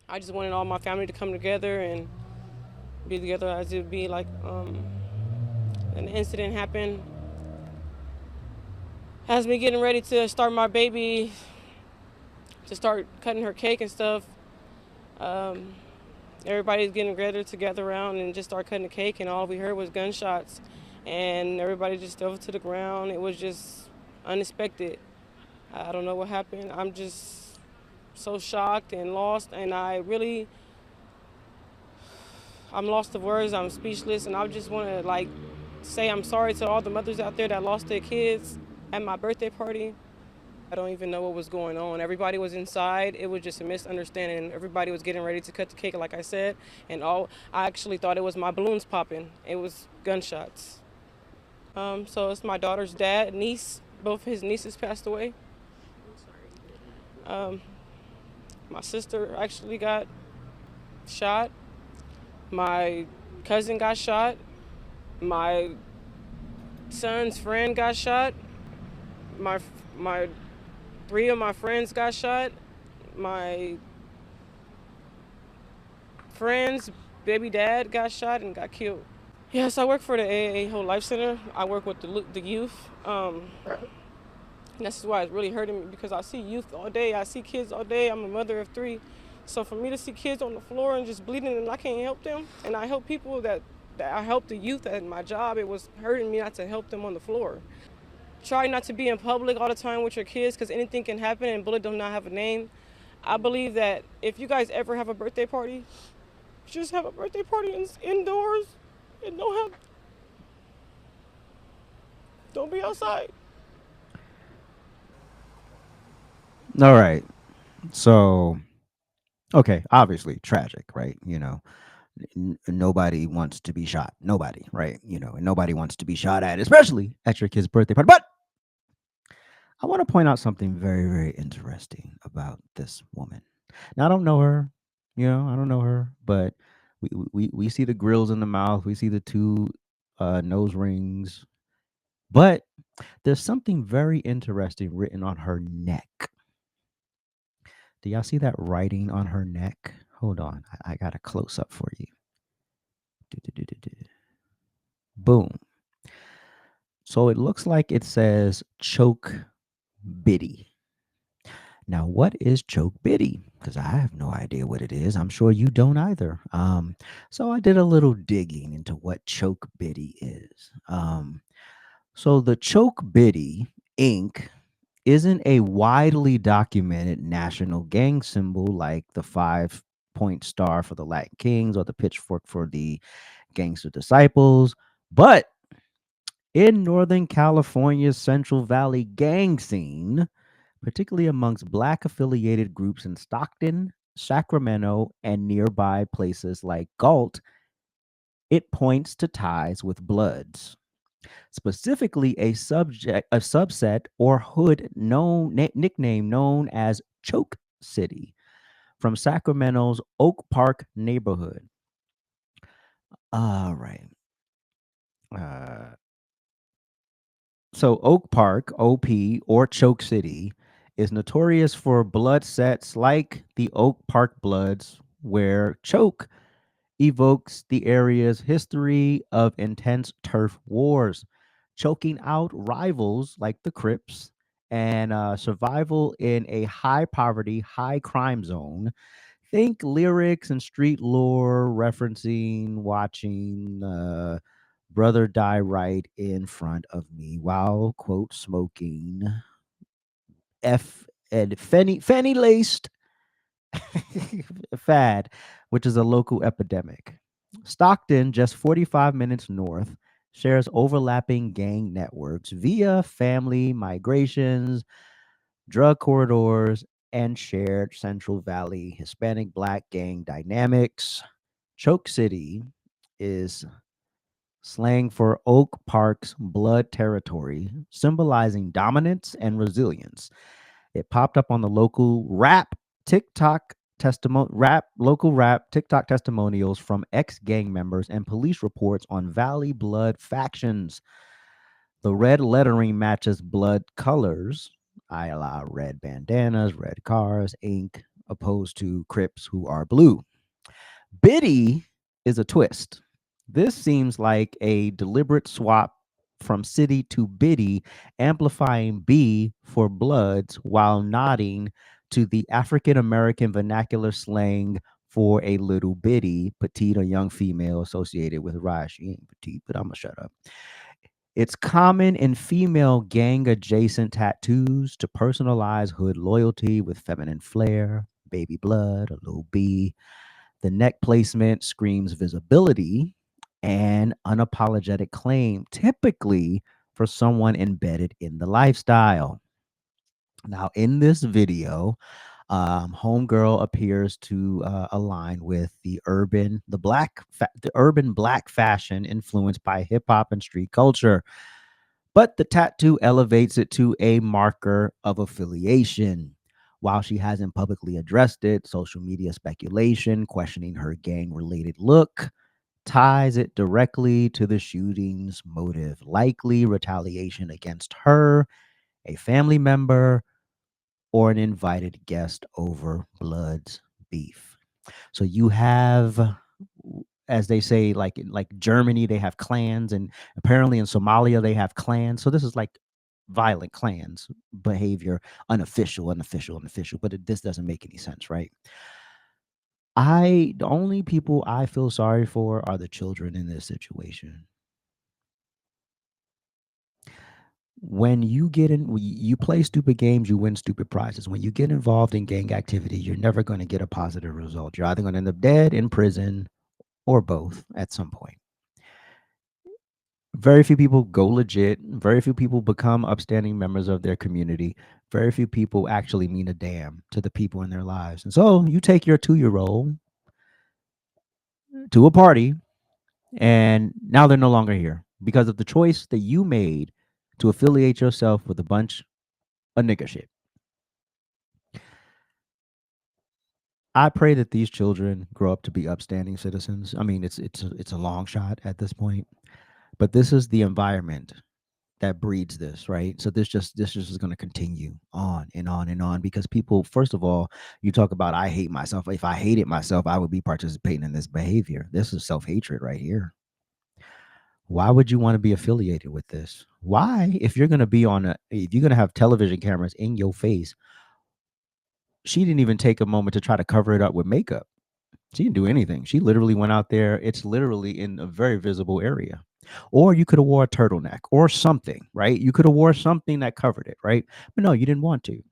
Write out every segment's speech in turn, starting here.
I just wanted all my family to come together and be together as it would be like an incident happened. Has me getting ready to start my baby, to start cutting her cake and stuff. Um, Everybody's getting together around and just start cutting the cake, and all we heard was gunshots, and everybody just fell to the ground. It was just unexpected. I don't know what happened. I'm just so shocked and lost, and I'm lost of words. I'm speechless, and I just want to like say I'm sorry to all the mothers out there that lost their kids at my birthday party. I don't even know what was going on. Everybody was inside. It was just a misunderstanding. Everybody was getting ready to cut the cake, like I said, and all I actually thought it was my balloons popping. It was gunshots. So it's my daughter's dad, niece. Both his nieces passed away. Um, my sister actually got shot. My cousin got shot. My son's friend got shot. My my three of my friends got shot. My friend's baby dad got shot and got killed. Yes, I work for the AA Whole Life Center. I work with the youth. And this is why it's really hurting me because I see youth all day. I see kids all day. I'm a mother of three. So for me to see kids on the floor and just bleeding and I can't help them, and I help people that I help the youth at my job, it was hurting me not to help them on the floor. Try not to be in public all the time with your kids because anything can happen and bullet does not have a name. I believe that if you guys ever have a birthday party, just have a birthday party indoors and don't be outside. All right. So, okay, obviously tragic, right? Nobody wants to be shot. Nobody, right? And nobody wants to be shot at, especially at your kid's birthday party. But I want to point out something very, very interesting about this woman. Now, I don't know her, I don't know her, but we see the grills in the mouth, we see the two nose rings, but there's something very interesting written on her neck. Do y'all see that writing on her neck? Hold on, I got a close up for you. Du-du-du-du-du. Boom. So it looks like it says choke biddy. Now, what is choke biddy? Because I have no idea what it is. I'm sure you don't either. So I did a little digging into what choke biddy is. So the choke biddy ink isn't a widely documented national gang symbol like the 5 point star for the Latin Kings or the pitchfork for the Gangster Disciples, but in Northern California's Central Valley gang scene, particularly amongst Black affiliated groups in Stockton, Sacramento, and nearby places like Galt, it points to ties with Bloods, specifically a subset or hood nickname known as Choke City from Sacramento's Oak Park neighborhood. All right. Uh, so Oak Park, OP, or Choke City, is notorious for blood sets like the Oak Park Bloods, where choke evokes the area's history of intense turf wars, choking out rivals like the Crips, and survival in a high poverty, high crime zone. Think lyrics and street lore referencing watching brother die right in front of me while quote smoking F and Fanny laced fad, which is a local epidemic. Stockton, just 45 minutes north, shares overlapping gang networks via family migrations, drug corridors, and shared Central Valley Hispanic Black gang dynamics. Choke City is slang for Oak Park's blood territory, symbolizing dominance and resilience. It popped up on the local rap TikTok testimonials from ex gang members and police reports on Valley blood factions. The red lettering matches blood colors, a la red bandanas, red cars, ink. opposed to Crips who are blue. Biddy is a twist. This seems like a deliberate swap from city to biddy, amplifying B for bloods while nodding to the African American vernacular slang for a little bitty, petite, or young female associated with Raj. She ain't petite, but I'm gonna shut up. It's common in female gang adjacent tattoos to personalize hood loyalty with feminine flair, baby blood, a little B. The neck placement screams visibility and unapologetic claim, typically for someone embedded in the lifestyle. Now, in this video, homegirl appears to align with the urban black fashion influenced by hip hop and street culture, but the tattoo elevates it to a marker of affiliation. While she hasn't publicly addressed it, social media speculation questioning her gang related look ties it directly to the shooting's motive, likely retaliation against her, a family member, or an invited guest over Blood's beef. So you have, as they say, like Germany, they have clans, and apparently in Somalia they have clans. So this is like violent clans behavior, unofficial. But this doesn't make any sense, right? The only people I feel sorry for are the children in this situation. When you play stupid games, you win stupid prizes. When you get involved in gang activity, you're never going to get a positive result. You're either going to end up dead, in prison, or both at some point. Very few people go legit. Very few people become upstanding members of their community. Very few people actually mean a damn to the people in their lives. And so you take your 2-year-old to a party, and now they're no longer here because of the choice that you made to affiliate yourself with a bunch of nigger shit. I pray that these children grow up to be upstanding citizens. I mean, it's a long shot at this point, but this is the environment that breeds this, right? So this just is going to continue on and on and on because people, first of all, you talk about I hate myself. If I hated myself, I would be participating in this behavior. This is self-hatred right here. Why would you want to be affiliated with this? Why, if you're going to have television cameras in your face, she didn't even take a moment to try to cover it up with makeup. She didn't do anything. She literally went out there. It's literally in a very visible area. Or you could have wore a turtleneck or something, right? You could have wore something that covered it, right? But no, you didn't want to.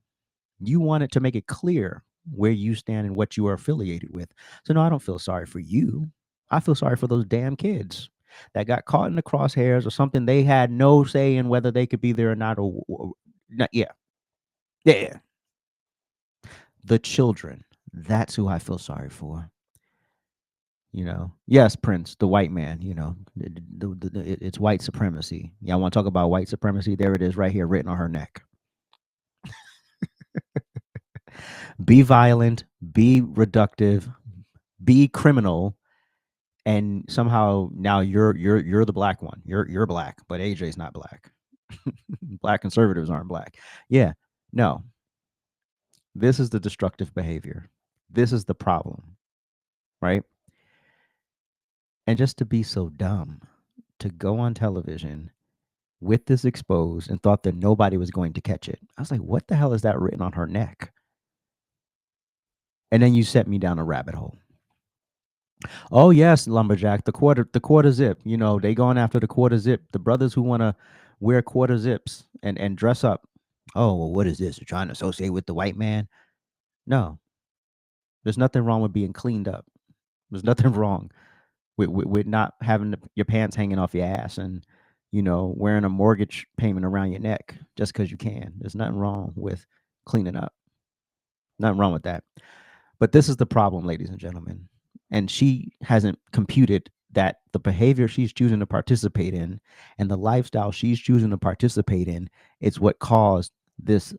You wanted to make it clear where you stand and what you are affiliated with. So no, I don't feel sorry for you. I feel sorry for those damn kids that got caught in the crosshairs or something. They had no say in whether they could be there or not. Or not. Yeah, yeah. The children. That's who I feel sorry for. Yes, Prince, the white man. It's white supremacy. Yeah, I want to talk about white supremacy. There it is, right here, written on her neck. Be violent, be reductive, be criminal, and somehow now you're the black one. You're black, but AJ's not black. Black conservatives aren't black. Yeah, no. This is the destructive behavior. This is the problem, right? And just to be so dumb to go on television with this exposed and thought that nobody was going to catch it. I was like, what the hell is that written on her neck? And then you set me down a rabbit hole. Oh yes, lumberjack, the quarter zip. They going after the quarter zip. The brothers who want to wear quarter zips and dress up. Oh, well, what is this? You're trying to associate with the white man? No, there's nothing wrong with being cleaned up. There's nothing wrong with not having your pants hanging off your ass and wearing a mortgage payment around your neck just because you can. There's nothing wrong with cleaning up. Nothing wrong with that. But this is the problem, ladies and gentlemen. And she hasn't computed that the behavior she's choosing to participate in and the lifestyle she's choosing to participate in, it's what caused this.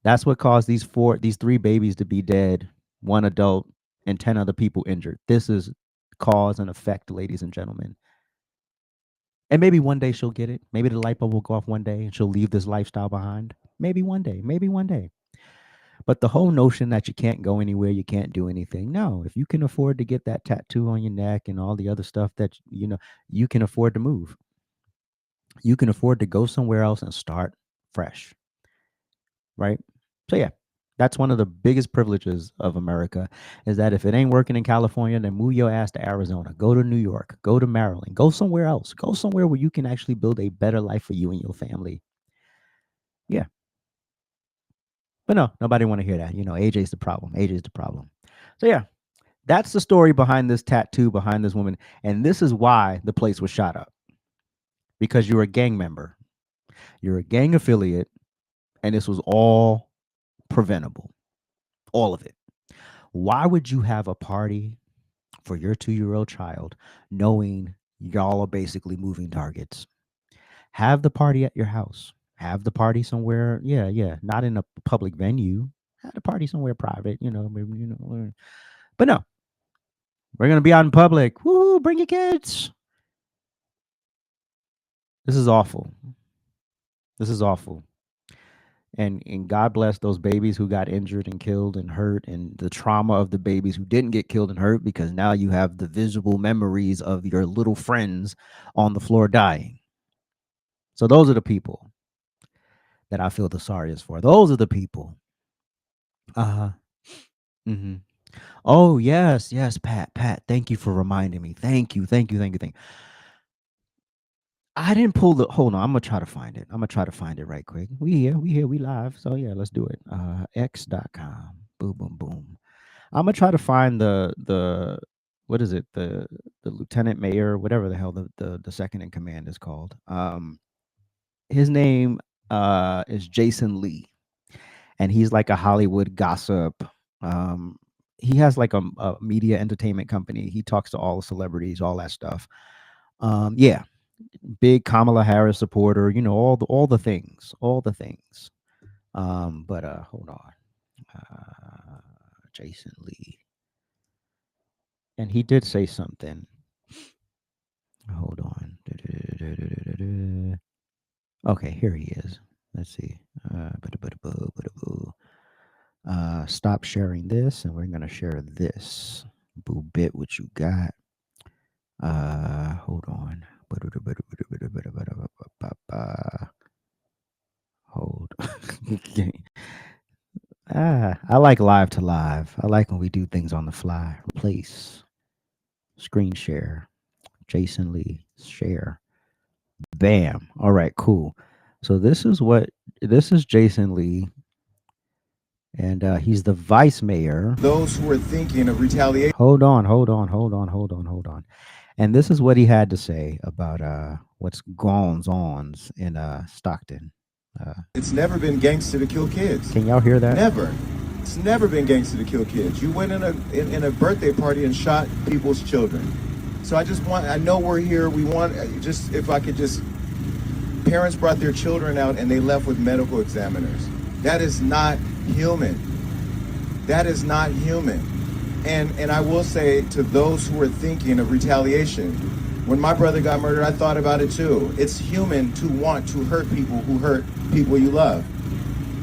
That's what caused these three babies to be dead, one adult and 10 other people injured. This is cause and effect, ladies and gentlemen. And maybe one day she'll get it. Maybe the light bulb will go off one day and she'll leave this lifestyle behind. Maybe one day. Maybe one day. But the whole notion that you can't go anywhere, you can't do anything. No, if you can afford to get that tattoo on your neck and all the other stuff that you can afford to move. You can afford to go somewhere else and start fresh, right? So yeah, that's one of the biggest privileges of America is that if it ain't working in California, then move your ass to Arizona, go to New York, go to Maryland, go somewhere else, go somewhere where you can actually build a better life for you and your family. Yeah, but no, nobody want to hear that. AJ's the problem. AJ's the problem. So yeah, that's the story behind this tattoo, behind this woman, and this is why the place was shot up because you're a gang member, you're a gang affiliate, and this was all preventable, all of it. Why would you have a party for your 2-year-old child knowing y'all are basically moving targets? Have the party at your house. Have the party somewhere. Yeah, yeah. Not in a public venue. Have the party somewhere private, maybe, But no, we're gonna be out in public. Woo, bring your kids. This is awful. This is awful. And God bless those babies who got injured and killed and hurt, and the trauma of the babies who didn't get killed and hurt, because now you have the visible memories of your little friends on the floor dying. So those are the people that I feel the sorriest for. Those are the people. Uh-huh. Mm-hmm. Oh, yes, yes, Pat. Pat, thank you for reminding me. Thank you, thank you, thank you, thank you. I didn't pull the hold on, I'm gonna try to find it. I'm gonna try to find it right quick. We here, we live. So yeah, let's do it. X.com. Boom, boom, boom. I'm gonna try to find the what is it? The lieutenant mayor, whatever the hell the second in command is called. His name is Jason Lee, and he's like a Hollywood gossip. Um, he has like a media entertainment company. He talks to all the celebrities, all that stuff. Yeah, big Kamala Harris supporter. All the things, all the things. But hold on, Jason Lee, and he did say something. Hold on. Okay, here he is. Let's see. Stop sharing this, and we're gonna share this. Boo bit what you got. Hold on. Hold. I like live to live. I like when we do things on the fly. Replace. Screen share. Jason Lee. Share. Bam. All right, cool. So this is Jason Lee, and he's the vice mayor. Those who are thinking of retaliation. Hold on, hold on, hold on, hold on, hold on. And this is what he had to say about what's goes on in Stockton. Uh, It's never been gangster to kill kids. can y'all hear that? Never. It's never been gangster to kill kids. You went in a birthday party and shot people's children. So I know we're here. We want just if I could just parents brought their children out and they left with medical examiners. That is not human. That is not human. And I will say to those who are thinking of retaliation, when my brother got murdered, I thought about it too. It's human to want to hurt people who hurt people you love.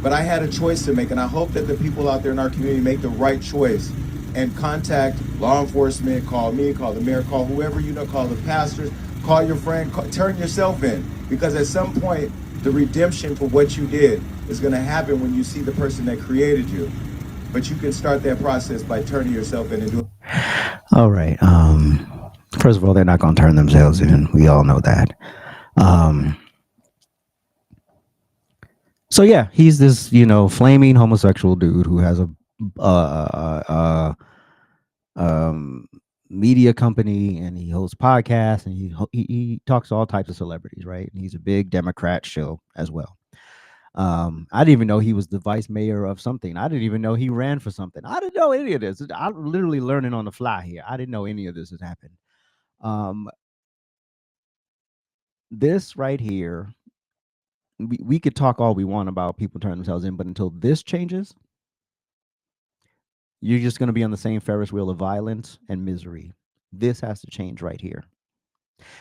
But I had a choice to make, and I hope that the people out there in our community make the right choice and contact law enforcement, call me, call the mayor, call whoever you know, call the pastors, call your friend, turn yourself in. Because at some point, the redemption for what you did is going to happen when you see the person that created you. But you can start that process by turning yourself in and doing. All right. First of all, they're not going to turn themselves in. We all know that. Um, so yeah, he's this flaming homosexual dude who has a uh, uh, um, media company, and he hosts podcasts, and he talks to all types of celebrities, right? And he's a big Democrat show as well. I didn't even know he was the vice mayor of something. I didn't even know he ran for something. I didn't know any of this. I'm literally learning on the fly here. I didn't know any of this has happened. Um, this right here, we could talk all we want about people turning themselves in, but until this changes, you're just going to be on the same Ferris wheel of violence and misery. This has to change right here.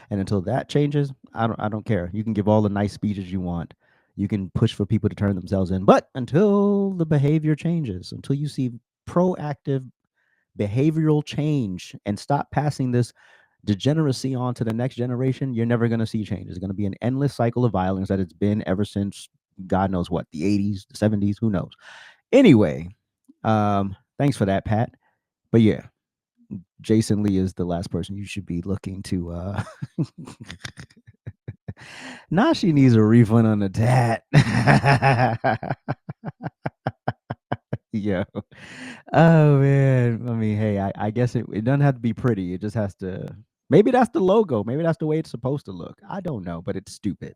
And until that changes, I don't care. You can give all the nice speeches you want. You can push for people to turn themselves in. But until the behavior changes, until you see proactive behavioral change and stop passing this degeneracy on to the next generation, you're never going to see change. It's going to be an endless cycle of violence that it's been ever since God knows what, the 80s, the 70s, who knows. Anyway, thanks for that, Pat. But yeah, Jason Lee is the last person you should be looking to. Now she needs a refund on the tat. Yo. Oh man. I mean, hey, I guess it doesn't have to be pretty. It just has to, maybe that's the logo. Maybe that's the way it's supposed to look. I don't know, but it's stupid.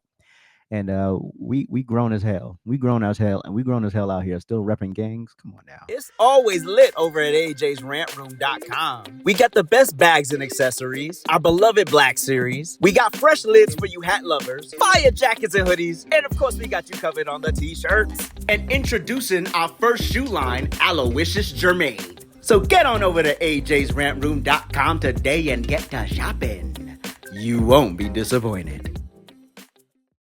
And we grown as hell. We grown as hell, and we grown as hell out here still repping gangs. Come on now. It's always lit over at ajsrantroom.com. We got the best bags and accessories, our beloved Black Series. We got fresh lids for you hat lovers, fire jackets and hoodies, and of course we got you covered on the t-shirts. And introducing our first shoe line, Aloysius Germain. So get on over to ajsrantroom.com today and get to shopping. You won't be disappointed.